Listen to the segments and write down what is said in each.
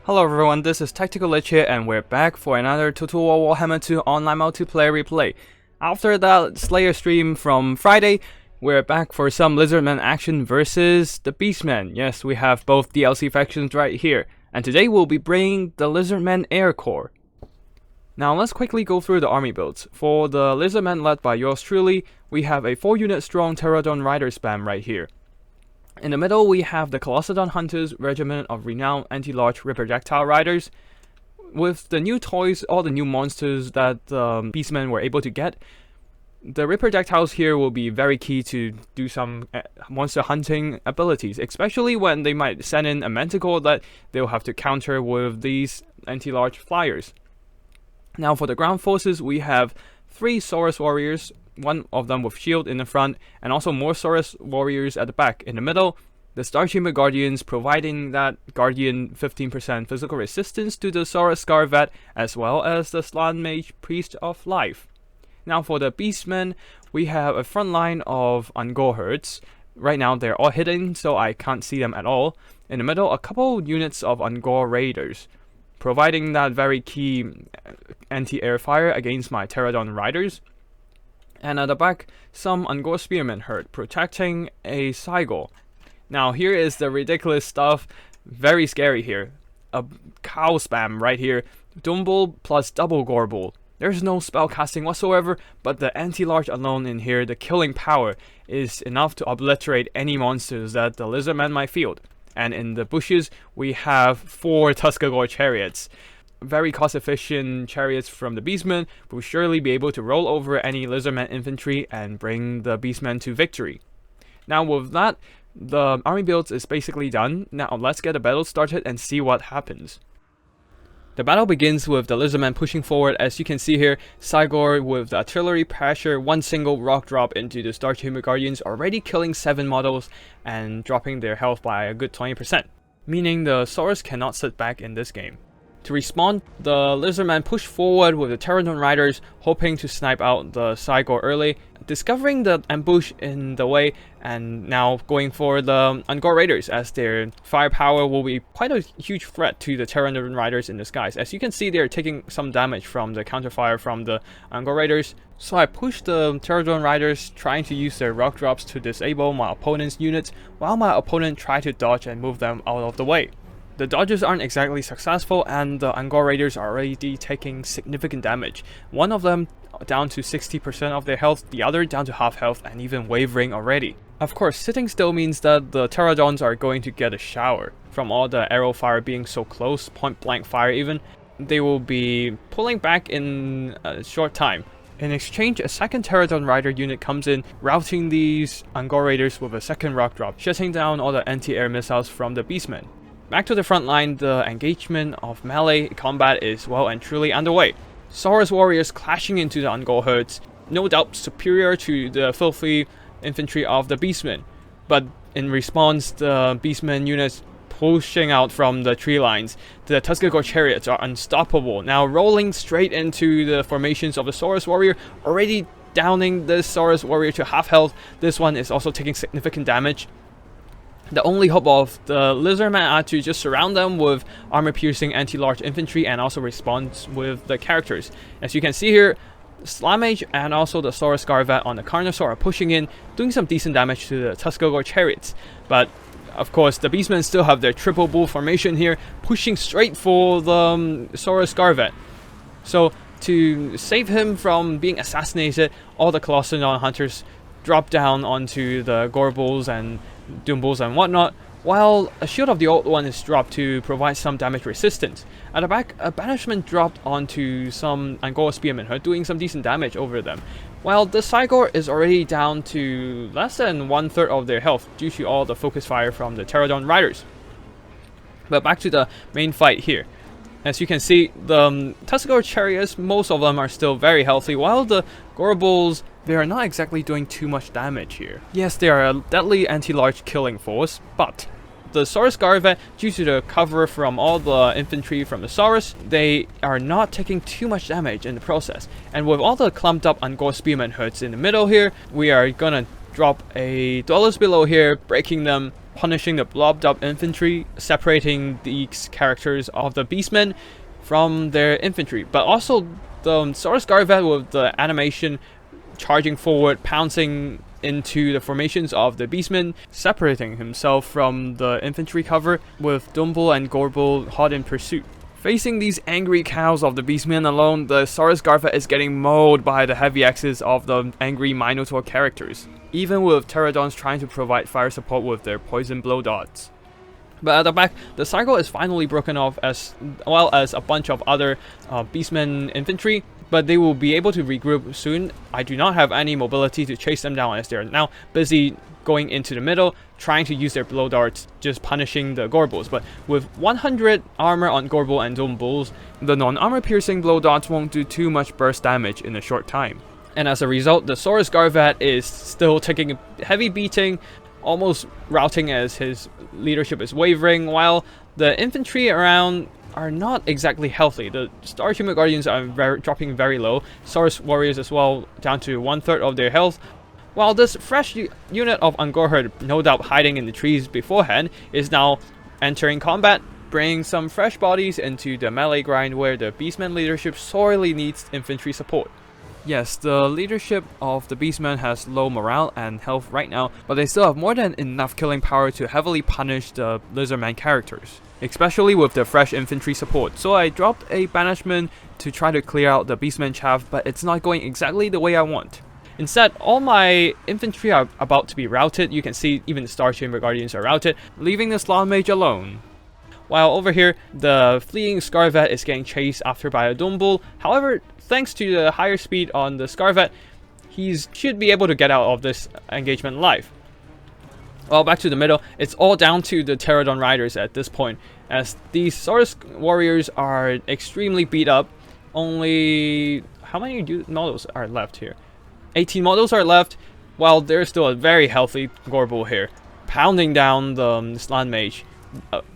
Hello everyone, this is Tactical Lich here, and we're back for another Total War Warhammer 2 online multiplayer replay. After that Slayer stream from Friday, we're back for some Lizardmen action versus the Beastmen. Yes, we have both DLC factions right here, and today we'll be bringing the Lizardmen Air Corps. Now let's quickly go through the army builds. For the Lizardmen led by yours truly, we have a 4-unit strong Terradon rider spam right here. In the middle, we have the Colossadon Hunters Regiment of Renowned Anti-Large Ripperjectile Riders. With the new toys, all the new monsters that Beastmen were able to get, the Ripperjectiles here will be very key to do some monster hunting abilities, especially when they might send in a Manticore that they'll have to counter with these anti-large flyers. Now for the ground forces, we have 3 Saurus Warriors, one of them with shield in the front, and also more Saurus Warriors at the back. In the middle, the Star Chamber Guardians, providing that Guardian 15% physical resistance to the Saurus Scarvet, as well as the Slan Mage Priest of Life. Now for the Beastmen, we have a front line of Ungor herds. Right now they're all hidden, so I can't see them at all. In the middle, a couple units of Ungor Raiders, providing that very key anti-air fire against my Terradon Riders. And at the back, some Ungor Spearmen herd, protecting a Cygor. Now here is the ridiculous stuff, very scary here. A cow spam right here, Doombull plus double Gorbull. There's no spell casting whatsoever, but the anti-large alone in here, the killing power, is enough to obliterate any monsters that the Lizardmen might field. And in the bushes, we have 4 Tuskagore chariots. Very cost-efficient chariots from the Beastmen will surely be able to roll over any Lizardmen infantry and bring the Beastmen to victory. Now with that, the army builds is basically done. Now let's get the battle started and see what happens. The battle begins with the Lizardmen pushing forward. As you can see here, Cygor with the artillery pressure, one single rock drop into the Star Chamber Guardians, already killing 7 models and dropping their health by a good 20%. Meaning the Saurus cannot sit back in this game. To respond, the Lizardmen push forward with the Terradon Riders, hoping to snipe out the Cygor early, discovering the ambush in the way, and now going for the Ungor Raiders, as their firepower will be quite a huge threat to the Terradon Riders in the skies. As you can see, they're taking some damage from the counterfire from the Ungor Raiders. So I pushed the Terradon Riders, trying to use their rock drops to disable my opponent's units, while my opponent tried to dodge and move them out of the way. The dodges aren't exactly successful, and the Ungor Raiders are already taking significant damage. One of them down to 60% of their health, the other down to half health and even wavering already. Of course, sitting still means that the Terradons are going to get a shower from all the arrow fire being so close, point blank fire even. They will be pulling back in a short time. In exchange, a second Terradon Rider unit comes in, routing these Ungor Raiders with a second rock drop, shutting down all the anti-air missiles from the Beastmen. Back to the front line, the engagement of melee combat is well and truly underway. Saurus Warriors clashing into the Ungor herds, no doubt superior to the filthy infantry of the Beastmen. But in response, the Beastmen units pushing out from the tree lines. The Tuskagore chariots are unstoppable, now rolling straight into the formations of the Saurus Warrior, already downing this Saurus Warrior to half health. This one is also taking significant damage. The only hope of the Lizardmen are to just surround them with armor-piercing anti-large infantry and also respond with the characters. As you can see here, Slan Mage and also the Saurus Scarvet on the Carnosaur are pushing in, doing some decent damage to the Tuskagore chariots. But of course, the Beastmen still have their triple bull formation here, pushing straight for the Saurus Scarvet. So to save him from being assassinated, all the Colossadon Hunters drop down onto the Gorbulls and Doombulls and whatnot, while a Shield of the Old One is dropped to provide some damage resistance. At the back, a banishment dropped onto some Ungor Spearmen herd, doing some decent damage over them, while the Cygor is already down to less than 1/3 of their health due to all the focus fire from the Terradon Riders. But back to the main fight here. As you can see, the Tuskagore chariots, most of them are still very healthy, while the Gorbulls, they are not exactly doing too much damage here. Yes, they are a deadly anti-large killing force, but the Saurus Scarvet, due to the cover from all the infantry from the Saurus, they are not taking too much damage in the process. And with all the clumped up Ungor Spearmen herds in the middle here, we are gonna drop a Dwellers Below here, breaking them, punishing the blobbed up infantry, separating these characters of the beastmen from their infantry. But also the Saurus Garvet with the animation charging forward, pouncing into the formations of the beastmen, separating himself from the infantry cover, with Dumble and Gorble hot in pursuit. Facing these angry cows of the beastmen alone, the Saurus Garvet is getting mauled by the heavy axes of the angry Minotaur characters, even with Terradons trying to provide fire support with their poison blow dots. But at the back, the cycle is finally broken off, as well as a bunch of other beastmen infantry, but they will be able to regroup soon. I do not have any mobility to chase them down, as they are now busy going into the middle, trying to use their blow darts, just punishing the Gorbles. But with 100 armor on Gorble and Dumbles, the non-armor piercing blow darts won't do too much burst damage in a short time. And as a result, the Saurus Garvet is still taking a heavy beating, almost routing as his leadership is wavering, while the infantry around are not exactly healthy. The Star Chamber Guardians are dropping very low, Saurus Warriors as well down to 1/3 of their health, while this fresh unit of Angorherd, no doubt hiding in the trees beforehand, is now entering combat, bringing some fresh bodies into the melee grind where the Beastman leadership sorely needs infantry support. Yes, the leadership of the Beastmen has low morale and health right now, but they still have more than enough killing power to heavily punish the Lizardman characters, especially with the fresh infantry support. So I dropped a banishment to try to clear out the Beastman chaff, but it's not going exactly the way I want. Instead, all my infantry are about to be routed. You can see even the Star Chamber Guardians are routed, leaving the Slaughter Mage alone. While over here, the fleeing Scarvet is getting chased after by a Dumble. However, thanks to the higher speed on the Scarvet, he should be able to get out of this engagement alive. Well, back to the middle, it's all down to the Terradon Riders at this point, as these Saurus Warriors are extremely beat up. Only, how many models are left here? 18 models are left, while there's still a very healthy Gorble here, pounding down the Slant Mage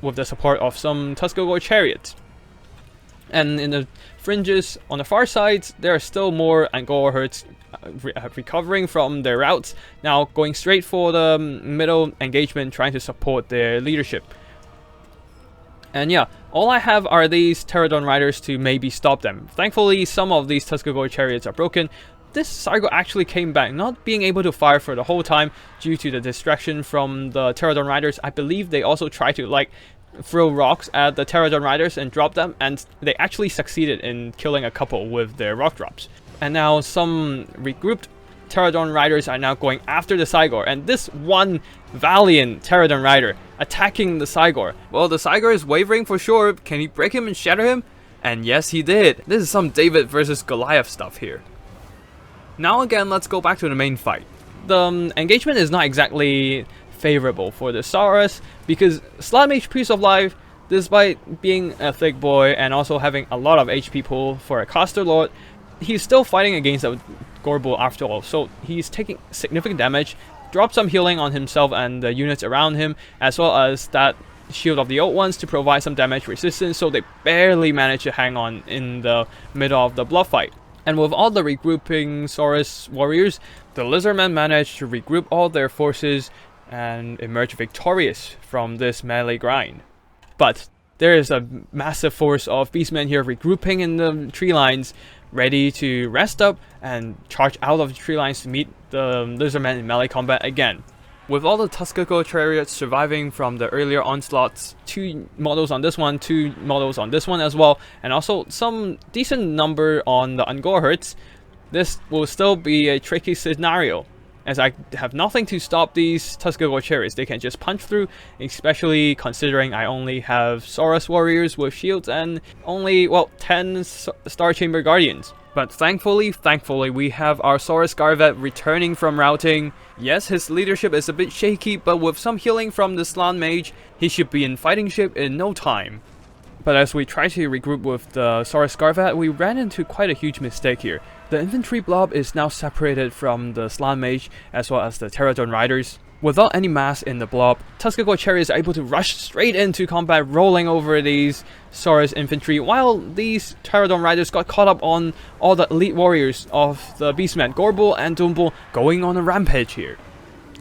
with the support of some Tuskegore chariots. And in the fringes on the far sides, there are still more Angorherds recovering from their routes, now going straight for the middle engagement, trying to support their leadership. And yeah, all I have are these Terradon Riders to maybe stop them. Thankfully, some of these Tuskegore chariots are broken. This Sargo actually came back, not being able to fire for the whole time due to the distraction from the Terradon Riders. I believe they also tried to throw rocks at the Terradon Riders and drop them, and they actually succeeded in killing a couple with their rock drops. And now some regrouped Terradon Riders are now going after the Cygor, and this one valiant Terradon Rider attacking the Cygor. Well, the Cygor is wavering for sure. Can he break him and shatter him? And yes, he did. This is some David versus Goliath stuff here. Now again, let's go back to the main fight. The engagement is not exactly favorable for the Saurus, because Slaughter Mage Priest of Life, despite being a thick boy and also having a lot of HP pool for a Caster Lord, he's still fighting against a Gorble after all, so he's taking significant damage, dropped some healing on himself and the units around him, as well as that Shield of the Old Ones to provide some damage resistance, so they barely managed to hang on in the middle of the bluff fight. And with all the regrouping Saurus Warriors, the Lizardmen managed to regroup all their forces and emerge victorious from this melee grind. But there is a massive force of Beastmen here regrouping in the tree lines, ready to rest up and charge out of the tree lines to meet the Lizardmen in melee combat again. With all the Tuskegore chariots surviving from the earlier onslaughts, 2 models on this one, 2 models on this one as well, and also some decent number on the Angorherds, this will still be a tricky scenario, as I have nothing to stop these Tuskegore chariots. They can just punch through, especially considering I only have Saurus Warriors with shields and only, well, 10 Star Chamber Guardians. But thankfully, we have our Saurus Garvet returning from routing. Yes, his leadership is a bit shaky, but with some healing from the Slant Mage, he should be in fighting shape in no time. But as we try to regroup with the Saurus Garvet, we ran into quite a huge mistake here. The infantry blob is now separated from the Slant Mage as well as the Terradon Riders. Without any mass in the blob, Tuskegore chariots are able to rush straight into combat, rolling over these Saurus infantry, while these Terradon Riders got caught up on all the elite warriors of the Beastmen, Gorble and Dumble, going on a rampage here.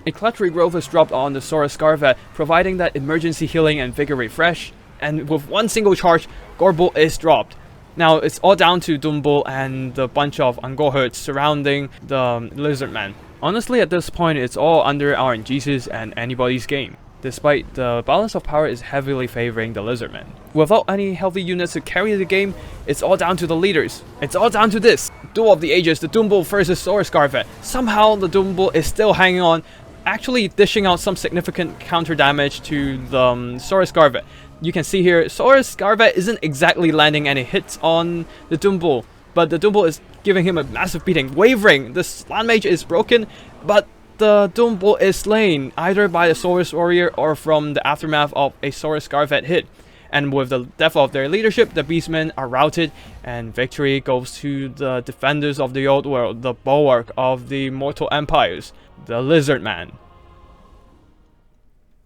A clutch regrowth is dropped on the Saurus Scarvet, providing that emergency healing and vigor refresh, and with one single charge, Gorbel is dropped. Now it's all down to Doombull and the bunch of Ungorherds surrounding the Lizardman. Honestly, at this point, it's all under RNG's and anybody's game, despite the balance of power is heavily favoring the Lizardman. Without any healthy units to carry the game, it's all down to the leaders. It's all down to this. Duel of the Ages, the Doombull versus Saurus Scarvet. Somehow the Doombull is still hanging on, actually dishing out some significant counter damage to the Saurus Scarvet. You can see here, Saurus Scarvet isn't exactly landing any hits on the Doombull, but the Doombull is giving him a massive beating. Wavering, the Slant Mage is broken, but the Doombull is slain, either by the Saurus Warrior or from the aftermath of a Saurus Scarvet hit. And with the death of their leadership, the Beastmen are routed, and victory goes to the defenders of the old world, the bulwark of the mortal empires, the Lizardman.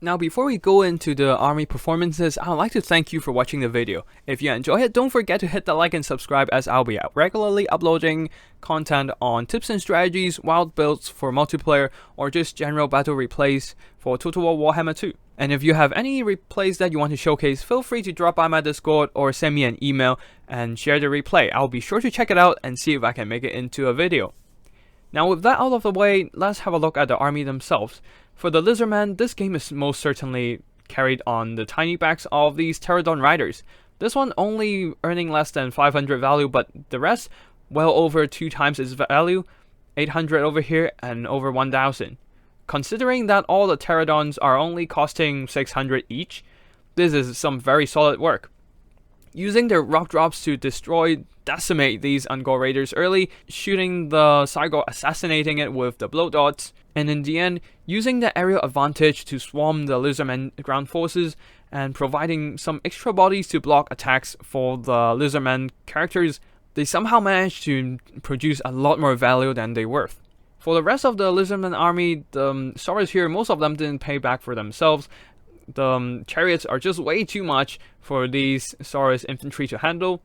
Now before we go into the army performances, I'd like to thank you for watching the video. If you enjoy it, don't forget to hit the like and subscribe, as I'll be regularly uploading content on tips and strategies, wild builds for multiplayer, or just general battle replays for Total War Warhammer 2. And if you have any replays that you want to showcase, feel free to drop by my Discord or send me an email and share the replay. I'll be sure to check it out and see if I can make it into a video. Now with that out of the way, let's have a look at the army themselves. For the Lizardman, this game is most certainly carried on the tiny backs of these Terradon riders. This one only earning less than 500 value, but the rest well over 2 times its value, 800 over here and over 1000. Considering that all the Terradons are only costing 600 each, this is some very solid work. Using their rock drops to decimate these Ungor raiders early, shooting the Cygor, assassinating it with the blow dots, and in the end, using the aerial advantage to swarm the Lizardman ground forces, and providing some extra bodies to block attacks for the Lizardman characters, they somehow managed to produce a lot more value than they worth. For the rest of the Lizardman army, the Saurus here, most of them didn't pay back for themselves. The chariots are just way too much for these Saurus infantry to handle.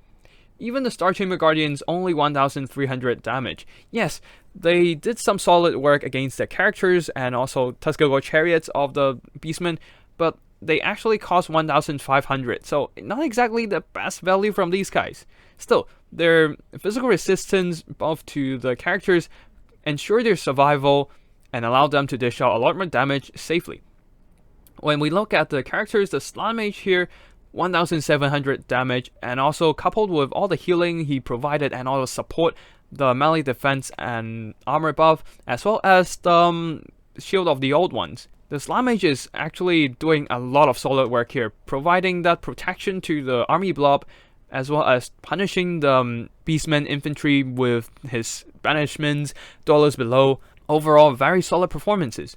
Even the Star Chamber Guardians only 1300 damage. Yes, they did some solid work against the characters and also Tuskegore chariots of the Beastmen, but they actually cost 1500, so not exactly the best value from these guys. Still, their physical resistance both to the characters ensure their survival and allow them to dish out a lot more damage safely. When we look at the characters, the Slant Mage here, 1700 damage, and also coupled with all the healing he provided and all the support, the melee defense and armor buff, as well as the shield of the old ones. The Slant Mage is actually doing a lot of solid work here, providing that protection to the army blob, as well as punishing the Beastmen infantry with his banishments, dwellers below. Overall, very solid performances.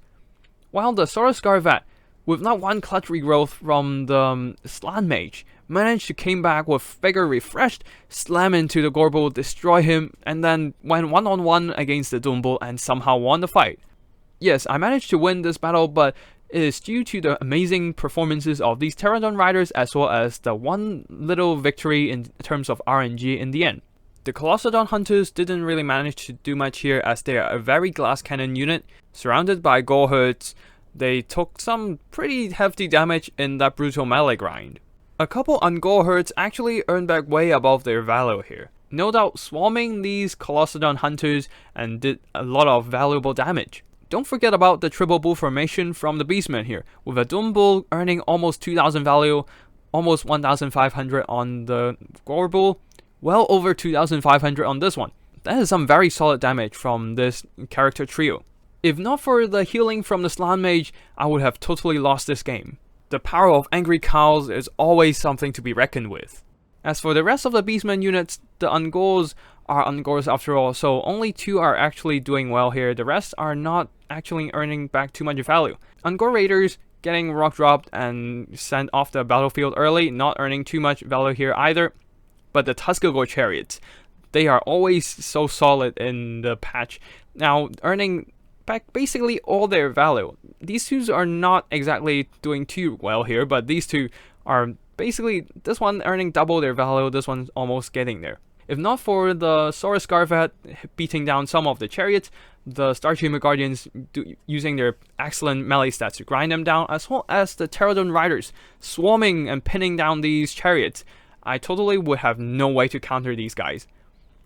While the Saurus Scarvet, with not one clutch regrowth from the Slant Mage, managed to came back with vigor refreshed, slam into the Gorbel, destroy him, and then went one-on-one against the Doombull and somehow won the fight. Yes, I managed to win this battle, but it is due to the amazing performances of these Terradon riders, as well as the one little victory in terms of RNG in the end. The Colossodon Hunters didn't really manage to do much here, as they are a very glass cannon unit, surrounded by Gorherds. They took some pretty hefty damage in that brutal melee grind. A couple Ungorherds actually earned back way above their value here, no doubt swarming these Colossodon Hunters and did a lot of valuable damage. Don't forget about the triple bull formation from the Beastmen here, with a Doombull earning almost 2000 value, almost 1500 on the Gorbel, well over 2500 on this one. That is some very solid damage from this character trio. If not for the healing from the Slant Mage, I would have totally lost this game. The power of Angry Cows is always something to be reckoned with. As for the rest of the Beastmen units, the Ungors are Ungors after all, so only 2 are actually doing well here. The rest are not actually earning back too much value. Ungor Raiders getting rock dropped and sent off the battlefield early, not earning too much value here either. But the Tuskegore chariots, they are always so solid in the patch. Now earning back basically all their value. These 2 are not exactly doing too well here, but these 2 are basically, this one earning double their value, this one's almost getting there. If not for the Saurus Scarvet beating down some of the chariots, the Star Chamber Guardians using their excellent melee stats to grind them down, as well as the Terradon Riders swarming and pinning down these chariots, I totally would have no way to counter these guys,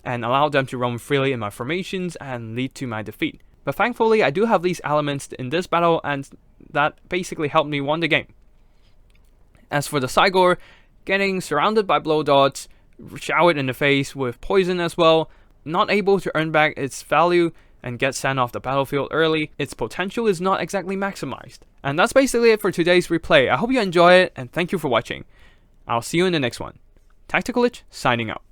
and allow them to roam freely in my formations and lead to my defeat. But thankfully, I do have these elements in this battle, and that basically helped me win the game. As for the Cygor, getting surrounded by blow dots, showered in the face with poison as well, not able to earn back its value and get sent off the battlefield early, its potential is not exactly maximized. And that's basically it for today's replay. I hope you enjoy it, and thank you for watching. I'll see you in the next one. Tactical Lich, signing out.